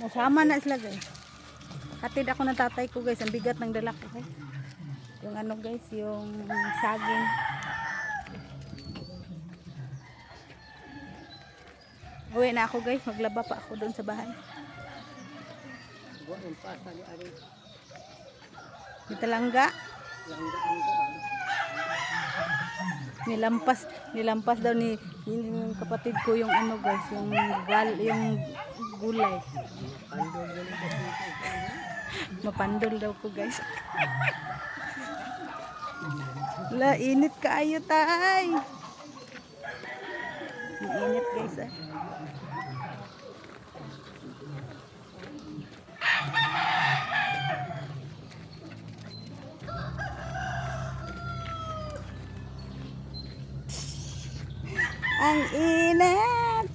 Masama na sila guys. Hatid ako ng tatay ko guys. Ang bigat ng dala ko guys. Yung ano guys, yung saging. Uwi na ako guys. Maglaba pa ako doon sa bahay. May talangga. Nilampas daw ni yung kapatid ko yung ano guys, yung gulay. Mapandol daw ko guys. La, init kaayo tay. Init guys ah. Ang init.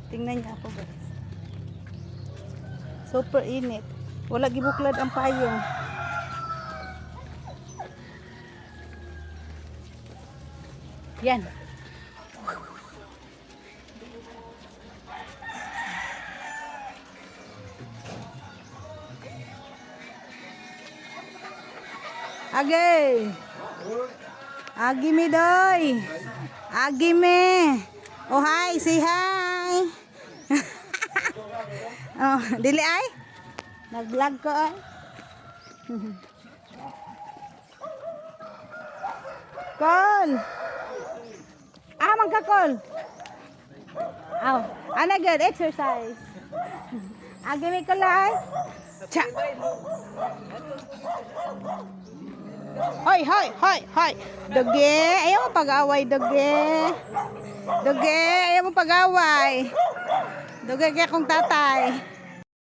Tingnan niyo ako guys. Super init. Wala gibuklad ang payong. Yan. Agay. Agi mi doy. Agi me. Oh hi, say hi. Oh, dili ay. Nag-vlog ko ay. Call. Ah, magka-call. Aw, ana good exercise. Agi mi ko lai. Cha. Hoy, hoy, hoy, hoy. Doge, ayaw mo pag-away, doge. Doge, ayaw mo pag-away. Doge kaya kong tatay.